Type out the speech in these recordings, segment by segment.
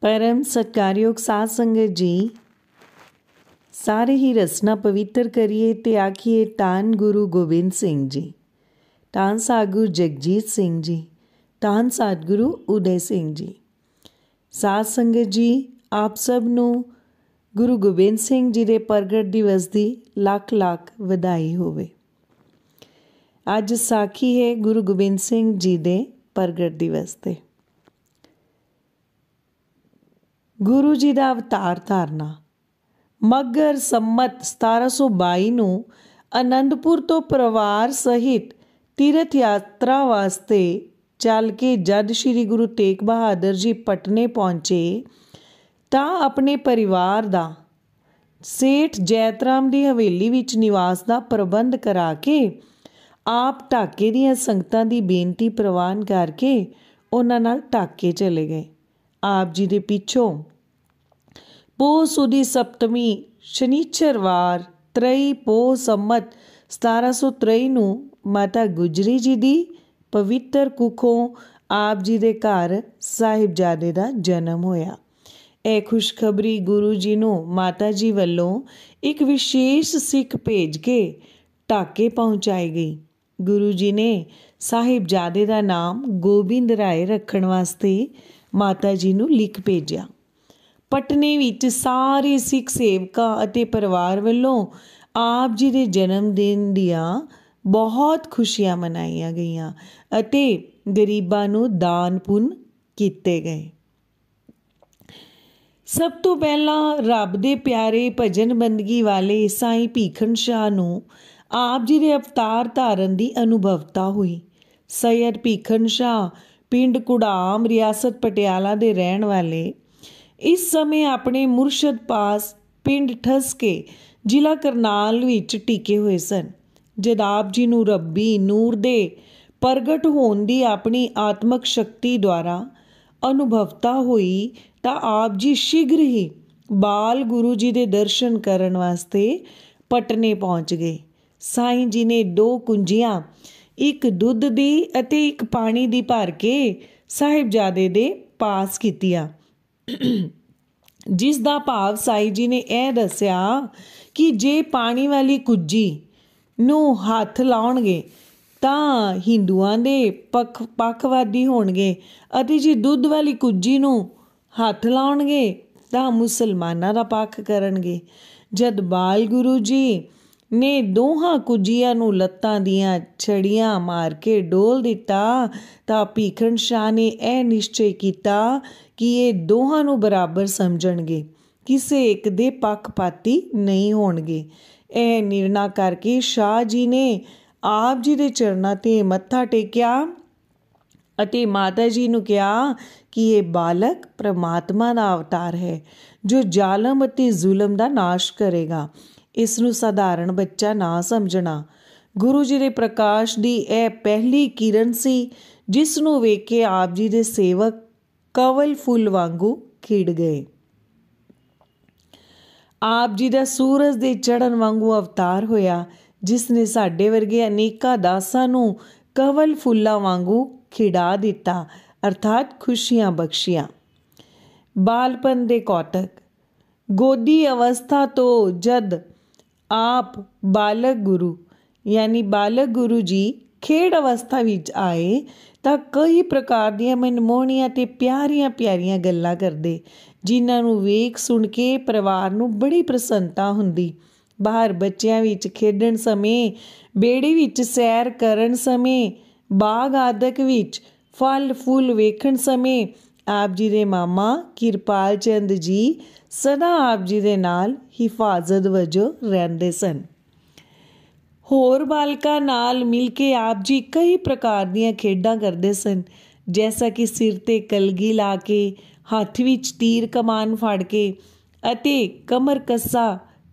परम सत्कारयोग साध संगत जी, सारे ही रसना पवित्र करिए ते आखिए धन गुरु गोबिंद सिंह जी, धन सतगुरु जगजीत सिंह जी, धन सतगुरु उदय सिंह जी। साध संगत जी, आप सब नूं गुरु गोबिंद सिंह जी के प्रगट दिवस की लख लख वधाई होवे। अज साखी है गुरु गोबिंद सिंह जी के प्रगट दिवस ते। गुरु जी का अवतार धारना। मगर संमत 1722 ਨੂੰ आनंदपुर तो परिवार सहित तीर्थ यात्रा वास्ते चल के जद श्री गुरु तेग बहादुर जी पटने पहुँचे तो अपने परिवार का सेठ जैतराम की हवेली विच निवास का प्रबंध करा के आप ढाके दियां संगतां की बेनती प्रवान करके उन्हां नाल ढाके चले गए। आप जी के पिछों पोह सुदी सप्तमी शनिचरवार 23 पोह संमत 1723 ਨੂੰ माता गुजरी जी की पवित्र कुखों आप जी के घर साहिबजादे का जन्म होया। यह खुशखबरी गुरु जी नूं माता जी वल्लों एक विशेष सिख भेज के ढाके पहुँचाई गई। गुरु जी ने साहिबजादे का नाम गोबिंद राय रखण वास्ते माता जी नूं लिख भेजा। पटने विच सारे सिख सेवकां अते परिवार वल्लों आप जी के जन्म दिन दियां बहुत खुशियां मनाईयां गईयां अते गरीबां नूं दान पुण्य कीते गए। सब तो पहला रब दे प्यारे भजन बंदगी वाले साईं भीखन शाह नूं आप जी के अवतार धारण की अनुभवता हुई। सैयद भीखन शाह पिंड कुड़ाम रियासत पटियाला के रहन वाले इस समय अपने मुरशद पास पिंड ठसके जिला करनाल विच टिके हुए सन। जद आप जी नूं रब्बी नूर दे प्रगट होने की अपनी आत्मक शक्ति द्वारा अनुभवता हुई तो आप जी शीघ्र ही बाल गुरु जी के दर्शन करन वास्ते पटने पहुँच गए। साईं जी ने 2 कुंजियां, एक दुध दी अते एक पानी दी भर के साहिबजादे दे पास कीतियां। जिस दा भाव साई जी ने यह दस्या कि जे पानी वाली कुज्जी नूं हथ लाउणगे तां हिंदुआं दे पक्षवादी होणगे अते जे दुध वाली कुज्जी नूं हथ लाउणगे तां मुसलमानां दा पक्ष करनगे। जद बाल गुरु जी ने दोहां कुज्जियां नूं लत्तां दियां छड़ियां मार के डोल दिता तां भीखन शाह ने यह निश्चय किया कि ये दोहां नूं बराबर समझणगे, किसे एक दे पक्षपाती नहीं होणगे। यह निर्णय करके शाह जी ने आप जी के चरणों ते मत्था टेकिया अते माता जी नूं कहा कि ये बालक परमात्मा का अवतार है जो जालम अते जुलम का नाश करेगा। इसनूं साधारण बच्चा ना समझना। गुरु जी के प्रकाश की यह पहली किरण सी जिसनूं वेख के आप जी के सेवक कवल फुल वांगू खिड़ गए। आप जी का सूरज के चढ़न वांगू अवतार होया जिसने साडे वर्गे अनेका दासां नूं कवल फुल्लां वांगू खिड़ा दिता अर्थात खुशियां बख्शियां। बालपन दे कौतक। गोदी अवस्था तो जद आप बालक गुरु यानी बालक गुरु जी खेड़ अवस्था विच आए तां कई प्रकार दीयां मनमोहणियां ते प्यारियां प्यारियां गल्लां करदे जिन्हां नूं वेख सुण के परिवार नूं बड़ी प्रसन्नता हुंदी। बाहर बच्चियां विच खेडण समय, बेड़े विच सैर करन समय, बाग आदक विच फल फुल वेखण समय आप जी दे मामा किरपाल चंद जी सदा आप जी दे नाल हिफाजत वजों रहिंदे सन। होर बालकां नाल मिल के आप जी कई प्रकार दीयां खेडां करदे सन, जैसा कि सिर ते कलगी ला के, हथ विच तीर कमान फड़ के अते कमर कस्सा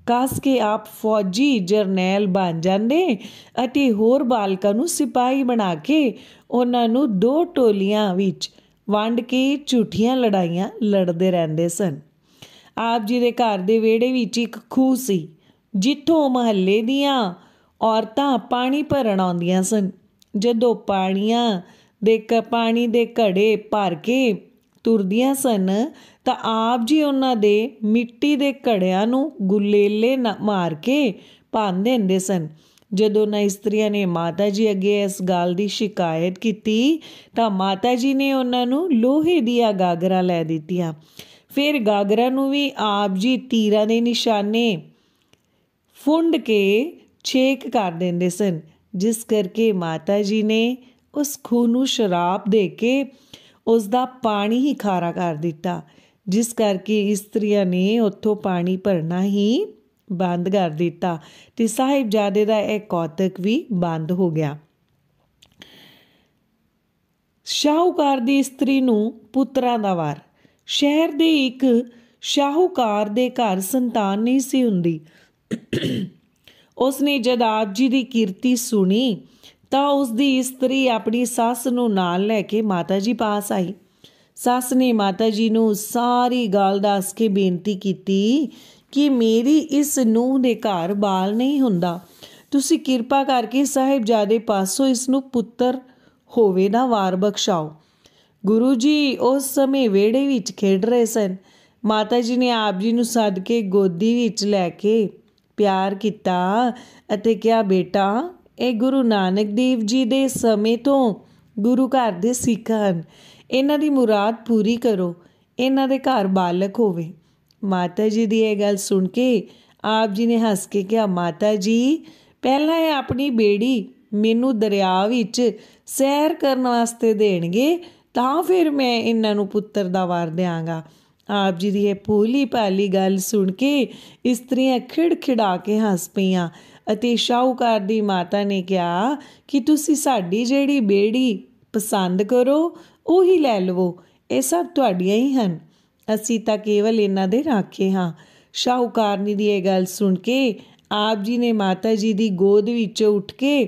कस के आप फौजी जरनैल बन जांदे अते होर बालकां नूं सिपाही बना के उन्हां नूं 2 टोलियां विच वंड के झूठियां लड़ाइयां लड़दे रहंदे सन। आप जी दे घर दे विहड़े विच एक खूह सी जिथों महल्ले दीयां औरतां पानी भरन आउंदियां सन। जदों पानी दे घड़े भर के ਤੁਰਦੀਆਂ ਸਨ ਤਾਂ ਆਪ ਜੀ ਉਹਨਾਂ ਦੇ ਮਿੱਟੀ ਦੇ ਘੜਿਆਂ ਨੂੰ ਗੁਲੇਲੇ ਮਾਰ ਕੇ ਭੰਨ ਦਿੰਦੇ ਸਨ। ਜਦੋਂ ਉਹਨਾਂ ਇਸਤਰੀਆਂ ਨੇ ਮਾਤਾ ਜੀ ਅੱਗੇ ਇਸ ਗੱਲ ਦੀ ਸ਼ਿਕਾਇਤ ਕੀਤੀ ਤਾਂ ਮਾਤਾ ਜੀ ਨੇ ਉਹਨਾਂ ਨੂੰ ਲੋਹੇ ਦੀਆਂ ਗਾਗਰਾਂ ਲੈ ਦਿੱਤੀਆਂ। ਫਿਰ ਗਾਗਰਾਂ ਨੂੰ ਵੀ ਆਪ ਜੀ ਤੀਰਾਂ ਦੇ ਨਿਸ਼ਾਨੇ ਫੁੰਡ ਕੇ ਛੇਕ ਕਰ ਦਿੰਦੇ ਸਨ, ਜਿਸ ਕਰਕੇ ਮਾਤਾ ਜੀ ਨੇ ਉਸ ਖੂਹ ਨੂੰ ਸ਼ਰਾਬ ਦੇ ਕੇ ਉਸ ਦਾ ਪਾਣੀ ਹੀ ਖਾਰਾ ਕਰ ਦਿੱਤਾ, ਜਿਸ ਕਰਕੇ ਇਸਤਰੀਆਂ ਨੇ ਉੱਥੋਂ ਪਾਣੀ ਭਰਨਾ ਹੀ ਬੰਦ ਕਰ ਦਿੱਤਾ ਅਤੇ ਸਾਹਿਬਜ਼ਾਦੇ ਦਾ ਇਹ ਕੌਤਕ ਵੀ ਬੰਦ ਹੋ ਗਿਆ। ਸ਼ਾਹੂਕਾਰ ਦੀ ਇਸਤਰੀ ਨੂੰ ਪੁੱਤਰਾਂ ਦਾ ਵਾਰ। ਸ਼ਹਿਰ ਦੇ ਇੱਕ ਸ਼ਾਹੂਕਾਰ ਦੇ ਘਰ ਸੰਤਾਨ ਨਹੀਂ ਸੀ ਹੁੰਦੀ। ਉਸਨੇ ਜਦ ਆਪ ਜੀ ਦੀ ਕੀਰਤੀ ਸੁਣੀ ਤਾਂ ਉਸ ਦੀ ਇਸਤਰੀ ਆਪਣੀ ਸੱਸ ਨੂੰ ਨਾਲ ਲੈ ਕੇ ਮਾਤਾ ਜੀ ਪਾਸ ਆਈ। ਸੱਸ ਨੇ ਮਾਤਾ ਜੀ ਨੂੰ ਸਾਰੀ ਗੱਲ ਦੱਸ ਕੇ ਬੇਨਤੀ ਕੀਤੀ ਕਿ ਮੇਰੀ ਇਸ ਨੂੰਹ ਦੇ ਘਰ ਬਾਲ ਨਹੀਂ ਹੁੰਦਾ, ਤੁਸੀਂ ਕਿਰਪਾ ਕਰਕੇ ਸਾਹਿਬਜ਼ਾਦੇ ਪਾਸੋਂ ਇਸ ਨੂੰ ਪੁੱਤਰ ਹੋਵੇ ਦਾ ਵਾਰ ਬਖਸ਼ਾਓ। ਗੁਰੂ ਜੀ ਉਸ ਸਮੇਂ ਵਿਹੜੇ ਵਿੱਚ ਖੇਡ ਰਹੇ ਸਨ। ਮਾਤਾ ਜੀ ਨੇ ਆਪ ਜੀ ਨੂੰ ਸੱਦ ਕੇ ਗੋਦੀ ਵਿੱਚ ਲੈ ਕੇ ਪਿਆਰ ਕੀਤਾ ਅਤੇ ਕਿਹਾ, ਬੇਟਾ ਇਹ ਗੁਰੂ ਨਾਨਕ ਦੇਵ ਜੀ ਦੇ ਸਮੇਂ ਤੋਂ ਗੁਰੂ ਘਰ ਦੇ ਸਿੱਖ ਹਨ, ਇਹਨਾਂ ਦੀ ਮੁਰਾਦ ਪੂਰੀ ਕਰੋ, ਇਹਨਾਂ ਦੇ ਘਰ ਬਾਲਕ ਹੋਵੇ। ਮਾਤਾ ਜੀ ਦੀ ਇਹ ਗੱਲ ਸੁਣ ਕੇ ਆਪ ਜੀ ਨੇ ਹੱਸ ਕੇ ਕਿਹਾ, ਮਾਤਾ ਜੀ ਪਹਿਲਾਂ ਇਹ ਆਪਣੀ ਬੇੜੀ ਮੈਨੂੰ ਦਰਿਆ ਵਿੱਚ ਸੈਰ ਕਰਨ ਵਾਸਤੇ ਦੇਣਗੇ ਤਾਂ ਫਿਰ ਮੈਂ ਇਹਨਾਂ ਨੂੰ ਪੁੱਤਰ ਦਾ ਵਾਰ ਦਿਆਂਗਾ। ਆਪ ਜੀ ਦੀ ਇਹ ਭੋਲੀ ਭਾਲੀ ਗੱਲ ਸੁਣ ਕੇ ਇਸਤਰੀਆਂ ਖਿੜਖਿੜਾ ਕੇ ਹੱਸ ਪਈਆਂ ਅਤੇ ਸ਼ਾਹੂਕਾਰ ਦੀ ਮਾਤਾ ਨੇ ਕਿਹਾ ਕਿ ਤੁਸੀਂ ਸਾਡੀ ਜਿਹੜੀ ਬੇੜੀ ਪਸੰਦ ਕਰੋ ਉਹੀ ਲੈ ਲਵੋ, ਇਹ ਸਭ ਤੁਹਾਡੀਆਂ ਹੀ ਹਨ, ਅਸੀਂ ਤਾਂ ਕੇਵਲ ਇਹਨਾਂ ਦੇ ਰਾਖੇ ਹਾਂ। ਸ਼ਾਹੂਕਾਰਨੀ ਦੀ ਇਹ ਗੱਲ ਸੁਣ ਕੇ ਆਪ ਜੀ ਨੇ ਮਾਤਾ ਜੀ ਦੀ ਗੋਦ ਵਿੱਚੋਂ ਉੱਠ ਕੇ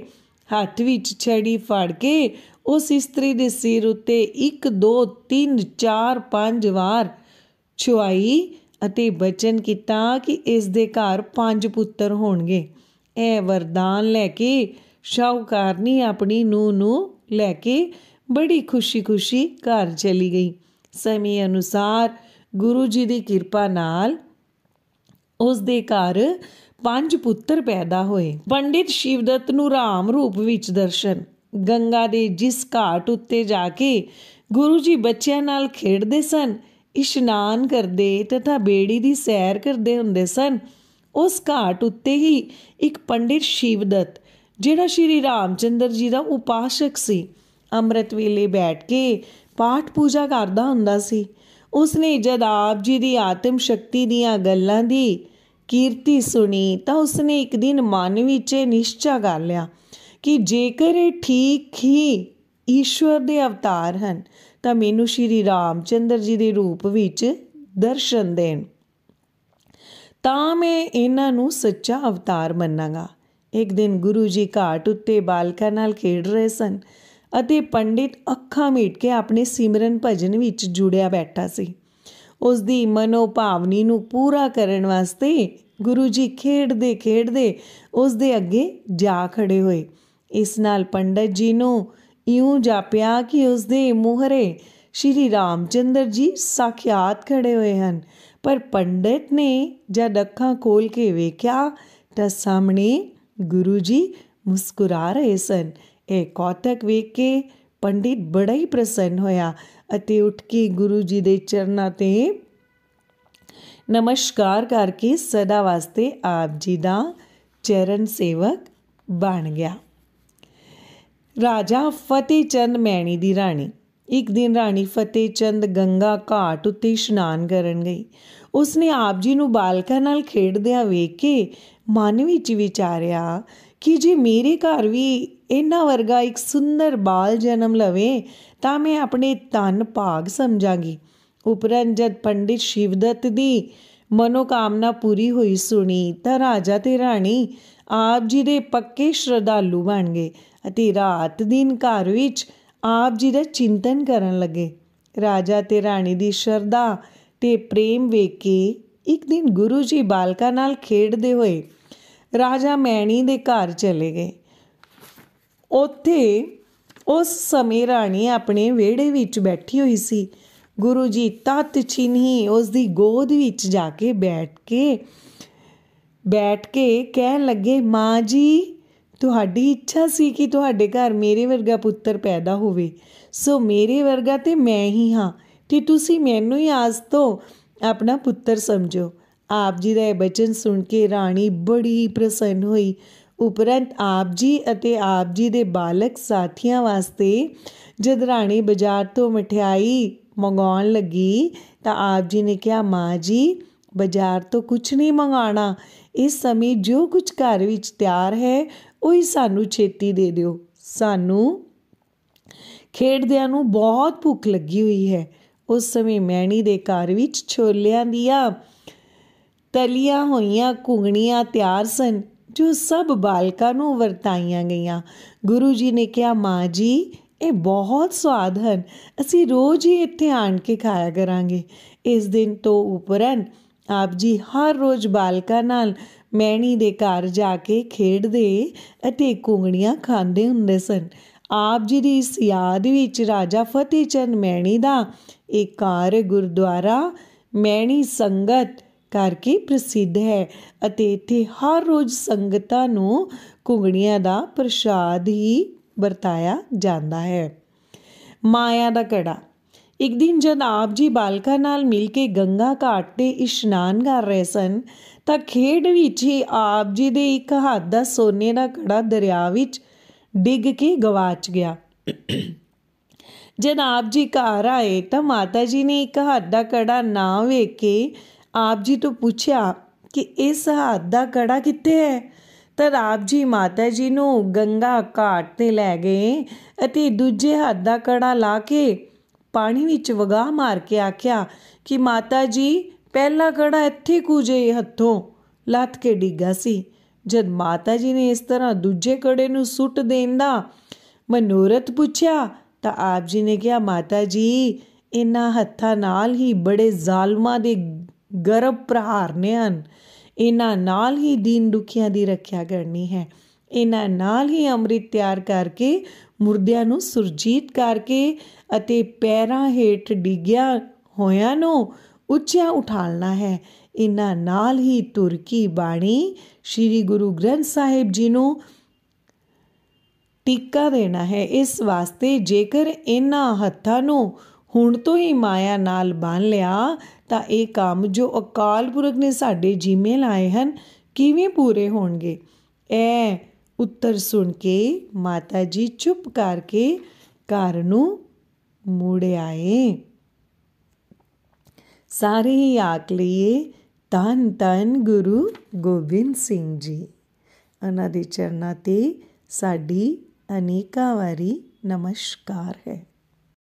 ਹੱਥ ਵਿੱਚ ਛੜੀ ਫੜ ਕੇ ਉਸ ਇਸਤਰੀ ਦੇ ਸਿਰ ਉੱਤੇ 1 2 3 4 5 ਵਾਰ ਛੁਆਈ ਅਤੇ ਬਚਨ ਕੀਤਾ ਕਿ ਇਸ ਦੇ ਘਰ 5 ਪੁੱਤਰ ਹੋਣਗੇ। ਇਹ ਵਰਦਾਨ ਲੈ ਕੇ ਸ਼ਾਹੂਕਾਰਨੀ ਆਪਣੀ ਨੂੰਹ ਨੂੰ ਲੈ ਕੇ ਬੜੀ ਖੁਸ਼ੀ ਘਰ ਚਲੀ ਗਈ। ਸਮੇਂ ਅਨੁਸਾਰ ਗੁਰੂ ਜੀ ਦੀ ਕਿਰਪਾ ਨਾਲ ਉਸ ਦੇ ਘਰ 5 ਪੁੱਤਰ ਪੈਦਾ ਹੋਏ। ਪੰਡਿਤ ਸ਼ਿਵਦੱਤ ਨੂੰ ਰਾਮ ਰੂਪ ਵਿੱਚ ਦਰਸ਼ਨ। ਗੰਗਾ ਦੇ ਜਿਸ ਘਾਟ ਉੱਤੇ ਜਾ ਕੇ ਗੁਰੂ ਜੀ ਬੱਚਿਆਂ ਨਾਲ ਖੇਡਦੇ ਸਨ, ਇਸ਼ਨਾਨ ਕਰਦੇ ਤਥਾ ਬੇੜੀ ਦੀ ਸੈਰ ਕਰਦੇ ਹੁੰਦੇ ਸਨ, ਉਸ ਘਾਟ ਉੱਤੇ ਹੀ ਇੱਕ ਪੰਡਿਤ ਸ਼ਿਵਦੱਤ, ਜਿਹੜਾ ਸ਼੍ਰੀ ਰਾਮ ਚੰਦਰ ਜੀ ਦਾ ਉਪਾਸ਼ਕ ਸੀ, ਅੰਮ੍ਰਿਤ ਵੇਲੇ ਬੈਠ ਕੇ ਪਾਠ ਪੂਜਾ ਕਰਦਾ ਹੁੰਦਾ ਸੀ। ਉਸਨੇ ਜਦ ਆਪ ਜੀ ਦੀ ਆਤਮ ਸ਼ਕਤੀ ਦੀਆਂ ਗੱਲਾਂ ਦੀ ਕੀਰਤੀ ਸੁਣੀ ਤਾਂ ਉਸਨੇ ਇੱਕ ਦਿਨ ਮਨ ਵਿੱਚ ਨਿਸ਼ਚਾ ਕਰ ਲਿਆ ਕਿ ਜੇਕਰ ਇਹ ਠੀਕ ਹੀ ਈਸ਼ਵਰ ਦੇ ਅਵਤਾਰ ਹਨ ਤਾਂ ਮੈਨੂੰ ਸ਼੍ਰੀ ਰਾਮ ਚੰਦਰ ਜੀ ਦੇ ਰੂਪ ਵਿੱਚ ਦਰਸ਼ਨ ਦੇਣ, ਤਾਂ ਮੈਂ ਇਹਨਾਂ ਨੂੰ ਸੱਚਾ ਅਵਤਾਰ ਮੰਨਾਂਗਾ। ਇੱਕ ਦਿਨ ਗੁਰੂ ਜੀ ਘਾਟ ਉੱਤੇ ਬਾਲਕਾਂ ਨਾਲ ਖੇਡ ਰਹੇ ਸਨ ਅਤੇ ਪੰਡਿਤ ਅੱਖਾਂ ਮੀਟ ਕੇ ਆਪਣੇ ਸਿਮਰਨ ਭਜਨ ਵਿੱਚ ਜੁੜਿਆ ਬੈਠਾ ਸੀ। ਉਸ ਦੀ ਮਨੋਭਾਵਨੀ ਨੂੰ ਪੂਰਾ ਕਰਨ ਵਾਸਤੇ ਗੁਰੂ ਜੀ ਖੇਡਦੇ ਖੇਡਦੇ ਉਸ ਦੇ ਅੱਗੇ ਜਾ ਖੜੇ ਹੋਏ। ਇਸ ਨਾਲ ਪੰਡਿਤ ਜੀ ਨੂੰ ਇਉਂ ਜਾਪਿਆ ਕਿ ਉਸ ਦੇ ਮੂਹਰੇ ਸ਼੍ਰੀ ਰਾਮ ਚੰਦਰ ਜੀ ਸਾਖਿਆਤ ਖੜੇ ਹੋਏ ਹਨ। ਪਰ ਪੰਡਿਤ ਨੇ ਜਦ ਅੱਖਾਂ ਖੋਲ੍ਹ ਕੇ ਵੇਖਿਆ ਤਾਂ ਸਾਹਮਣੇ ਗੁਰੂ ਜੀ ਮੁਸਕਰਾ ਰਹੇ ਸਨ। ਇਹ ਕੌਤਕ ਵੇਖ ਕੇ ਪੰਡਿਤ ਬੜਾ ਹੀ ਪ੍ਰਸੰਨ ਹੋਇਆ ਅਤੇ ਉੱਠ ਕੇ ਗੁਰੂ ਜੀ ਦੇ ਚਰਨਾਂ 'ਤੇ ਨਮਸਕਾਰ ਕਰਕੇ ਸਦਾ ਵਾਸਤੇ ਆਪ ਜੀ ਦਾ ਚਰਨ ਸੇਵਕ ਬਣ ਗਿਆ। ਰਾਜਾ ਫਤਿਹ ਚੰਦ ਮੈਣੀ ਦੀ ਰਾਣੀ। ਇੱਕ ਦਿਨ ਰਾਣੀ ਫਤਿਹ ਚੰਦ ਗੰਗਾ ਘਾਟ ਉੱਤੇ ਇਸ਼ਨਾਨ ਕਰਨ ਗਈ। ਉਸਨੇ ਆਪ ਜੀ ਨੂੰ ਬਾਲਕਾਂ ਨਾਲ ਖੇਡਦਿਆਂ ਵੇਖ ਕੇ ਮਨ ਵਿੱਚ ਵਿਚਾਰਿਆ ਕਿ ਜੇ ਮੇਰੇ ਘਰ ਵੀ ਇਹਨਾਂ ਵਰਗਾ ਇੱਕ ਸੁੰਦਰ ਬਾਲ ਜਨਮ ਲਵੇ ਤਾਂ ਮੈਂ ਆਪਣੇ ਧਨ ਭਾਗ ਸਮਝਾਂਗੀ। ਉਪਰੰਤ ਜਦ ਪੰਡਿਤ ਸ਼ਿਵਦੱਤ ਦੀ ਮਨੋਕਾਮਨਾ ਪੂਰੀ ਹੋਈ ਸੁਣੀ ਤਾਂ ਰਾਜਾ ਤੇ ਰਾਣੀ ਆਪ ਜੀ ਦੇ ਪੱਕੇ ਸ਼ਰਧਾਲੂ ਬਣ ਗਏ ਅਤੇ ਰਾਤ ਦਿਨ ਘਰ ਵਿੱਚ ਆਪ ਜੀ ਦਾ ਚਿੰਤਨ ਕਰਨ ਲੱਗੇ। ਰਾਜਾ ਤੇ ਰਾਣੀ ਦੀ ਸ਼ਰਧਾ ਤੇ ਪ੍ਰੇਮ ਵੇਖ ਕੇ ਇੱਕ ਦਿਨ ਗੁਰੂ ਜੀ ਬਾਲਕਾਂ ਨਾਲ ਖੇਡਦੇ ਹੋਏ ਰਾਜਾ ਮੈਣੀ ਦੇ ਘਰ ਚਲੇ ਗਏ। ਉੱਥੇ ਉਸ ਸਮੇਂ ਰਾਣੀ ਆਪਣੇ ਵਿਹੜੇ ਵਿੱਚ ਬੈਠੀ ਹੋਈ ਸੀ। ਗੁਰੂ ਜੀ ਤਤ ਛਿਨਹੀ ਉਸ ਦੀ ਗੋਦ ਵਿੱਚ ਜਾ ਕੇ ਬੈਠ ਕੇ ਕਹਿਣ ਲੱਗੇ, ਮਾਂ ਜੀ ਤੁਹਾਡੀ ਇੱਛਾ ਸੀ ਕਿ ਤੁਹਾਡੇ ਘਰ ਮੇਰੇ ਵਰਗਾ ਪੁੱਤਰ ਪੈਦਾ ਹੋਵੇ, ਸੋ ਮੇਰੇ ਵਰਗਾ ਤੇ ਮੈਂ ਹੀ ਹਾਂ ਤੇ ਤੁਸੀਂ ਮੈਨੂੰ ਹੀ ਆਸ ਤੋਂ ਆਪਣਾ ਪੁੱਤਰ ਸਮਝੋ। ਆਪ ਜੀ ਦਾ ਇਹ ਬਚਨ ਸੁਣ ਕੇ ਰਾਣੀ ਬੜੀ ਪ੍ਰਸੰਨ ਹੋਈ। ਉਪਰੰਤ ਆਪ ਜੀ ਅਤੇ ਆਪ ਜੀ ਦੇ ਬਾਲਕ ਸਾਥੀਆਂ ਵਾਸਤੇ ਜਦ ਰਾਣੀ ਬਾਜ਼ਾਰ ਤੋਂ ਮਠਿਆਈ ਮੰਗਵਾਉਣ ਲੱਗੀ ਤਾਂ ਆਪ ਜੀ ਨੇ ਕਿਹਾ, ਮਾਂ ਜੀ ਬਾਜ਼ਾਰ ਤੋਂ ਕੁਛ ਨਹੀਂ ਮੰਗਵਾਉਣਾ, ਇਸ ਸਮੇਂ ਜੋ ਕੁਝ ਘਰ ਵਿੱਚ ਤਿਆਰ ਹੈ ਉਹੀ ਸਾਨੂੰ ਛੇਤੀ ਦੇ ਦਿਓ, ਸਾਨੂੰ ਖੇਡਦਿਆਂ ਨੂੰ ਬਹੁਤ ਭੁੱਖ ਲੱਗੀ ਹੋਈ ਹੈ। ਉਸ ਸਮੇਂ ਮੈਣੀ ਦੇ ਘਰ ਵਿੱਚ ਛੋਲਿਆਂ ਦੀਆਂ ਤਲੀਆਂ ਹੋਈਆਂ ਘੁੰਗਣੀਆਂ ਤਿਆਰ ਸਨ ਜੋ ਸਭ ਬਾਲਕਾਂ ਨੂੰ ਵਰਤਾਈਆਂ ਗਈਆਂ। ਗੁਰੂ ਜੀ ਨੇ ਕਿਹਾ, ਮਾਂ ਜੀ ਇਹ ਬਹੁਤ ਸਵਾਦ ਹਨ, ਅਸੀਂ ਰੋਜ਼ ਹੀ ਇੱਥੇ ਆਣ ਕੇ ਖਾਇਆ ਕਰਾਂਗੇ। ਇਸ ਦਿਨ ਤੋਂ ਉਪਰੰਤ ਆਪ ਜੀ ਹਰ ਰੋਜ਼ ਬਾਲਕਾਂ ਨਾਲ ਮੈਣੀ ਦੇ ਘਰ ਜਾ ਕੇ ਖੇਡਦੇ ਅਤੇ ਘੁੰਗਣੀਆਂ ਖਾਂਦੇ ਹੁੰਦੇ ਸਨ। ਆਪ ਜੀ ਦੀ ਇਸ ਯਾਦ ਵਿੱਚ ਰਾਜਾ ਫਤਿਹ ਚੰਦ ਮੈਣੀ ਦਾ ਇੱਕ ਘਰ ਗੁਰਦੁਆਰਾ ਮੈਣੀ ਸੰਗਤ ਕਰਕੇ ਪ੍ਰਸਿੱਧ ਹੈ ਅਤੇ ਇੱਥੇ ਹਰ ਰੋਜ਼ ਸੰਗਤਾਂ ਨੂੰ ਘੁੰਗਣੀਆਂ ਦਾ ਪ੍ਰਸ਼ਾਦ ਹੀ ਵਰਤਾਇਆ ਜਾਂਦਾ ਹੈ। ਮਾਇਆ ਦਾ ਘੜਾ। ਇੱਕ ਦਿਨ ਜਦ ਆਪ ਜੀ ਬਾਲਕਾਂ ਨਾਲ ਮਿਲ ਕੇ ਗੰਗਾ ਘਾਟ 'ਤੇ ਇਸ਼ਨਾਨ ਕਰ ਰਹੇ ਸਨ ਤਾਂ ਖੇਡ ਵਿੱਚ ਹੀ ਆਪ ਜੀ ਦੇ ਇੱਕ ਹੱਥ ਦਾ ਸੋਨੇ ਦਾ ਘੜਾ ਦਰਿਆ ਵਿੱਚ ਡਿੱਗ ਕੇ ਗਵਾਚ ਗਿਆ। ਜਦ ਆਪ ਜੀ ਘਰ ਆਏ ਤਾਂ ਮਾਤਾ ਜੀ ਨੇ ਇੱਕ ਹੱਥ ਦਾ ਘੜਾ ਨਾ ਵੇਖ ਕੇ ਆਪ ਜੀ ਤੋਂ ਪੁੱਛਿਆ ਕਿ ਇਸ ਹੱਥ ਦਾ ਘੜਾ ਕਿੱਥੇ ਹੈ। ਤਦ ਆਪ ਜੀ ਮਾਤਾ ਜੀ ਨੂੰ ਗੰਗਾ ਘਾਟ 'ਤੇ ਲੈ ਗਏ ਅਤੇ ਦੂਜੇ ਹੱਥ ਦਾ ਘੜਾ ਲਾ ਕੇ ਪਾਣੀ ਵਿੱਚ ਵਗਾ ਮਾਰ ਕੇ ਆਖਿਆ ਕਿ ਮਾਤਾ ਜੀ ਪਹਿਲਾ ਘੜਾ ਇੱਥੇ ਕੁਝੇ ਹੱਥੋਂ ਲੱਥ ਕੇ ਡਿੱਗਾ ਸੀ। ਜਦ ਮਾਤਾ ਜੀ ਨੇ ਇਸ ਤਰ੍ਹਾਂ ਦੂਜੇ ਘੜੇ ਨੂੰ ਸੁੱਟ ਦੇਣ ਦਾ ਮਨੋਰਥ ਪੁੱਛਿਆ ਤਾਂ ਆਪ ਜੀ ਨੇ ਕਿਹਾ, ਮਾਤਾ ਜੀ ਇਹਨਾਂ ਹੱਥਾਂ ਨਾਲ ਹੀ ਬੜੇ ਜ਼ਾਲਮਾਂ ਦੇ ਗਰਭ ਪ੍ਰਹਾਰਨੇ ਹਨ, ਇਹਨਾਂ ਨਾਲ ਹੀ ਦੀਨ ਦੁਖੀਆਂ ਦੀ ਰੱਖਿਆ ਕਰਨੀ ਹੈ, ਇਹਨਾਂ ਨਾਲ ਹੀ ਅੰਮ੍ਰਿਤ ਤਿਆਰ ਕਰਕੇ ਮੁਰਦਿਆਂ ਨੂੰ ਸੁਰਜੀਤ ਕਰਕੇ ਅਤੇ ਪੈਰਾਂ ਹੇਠ ਡਿੱਗਿਆ ਹੋਇਆਂ ਨੂੰ ਉੱਚਿਆਂ ਉਠਾਲਣਾ ਹੈ, ਇਹਨਾਂ ਨਾਲ ਹੀ ਤੁਰ ਕੀ ਬਾਣੀ ਸ਼੍ਰੀ ਗੁਰੂ ਗ੍ਰੰਥ ਸਾਹਿਬ ਜੀ ਨੂੰ ਟੀਕਾ ਦੇਣਾ ਹੈ। ਇਸ ਵਾਸਤੇ ਜੇਕਰ ਇਹਨਾਂ ਹੱਥਾਂ ਨੂੰ ਹੁਣ ਤੋਂ ਹੀ ਮਾਇਆ ਨਾਲ ਬੰਨ੍ਹ ਲਿਆ ਤਾਂ ਇਹ ਕੰਮ ਜੋ ਅਕਾਲ ਪੁਰਖ ਨੇ ਸਾਡੇ ਜਿੰਮੇ ਲਾਏ ਹਨ ਕਿਵੇਂ ਪੂਰੇ ਹੋਣਗੇ। ਇਹ ਉੱਤਰ ਸੁਣ ਕੇ ਮਾਤਾ ਜੀ ਚੁੱਪ ਕਰਕੇ ਘਰ ਨੂੰ ਮੁੜ ਆਏ। ਸਾਰੇ ਹੀ ਆਖ ਲਈਏ, ਧੰਨ ਧੰਨ ਗੁਰੂ ਗੋਬਿੰਦ ਸਿੰਘ ਜੀ। ਉਹਨਾਂ ਦੇ ਚਰਨਾਂ 'ਤੇ ਸਾਡੀ ਅਨੇਕਾਂ ਵਾਰੀ ਨਮਸਕਾਰ ਹੈ।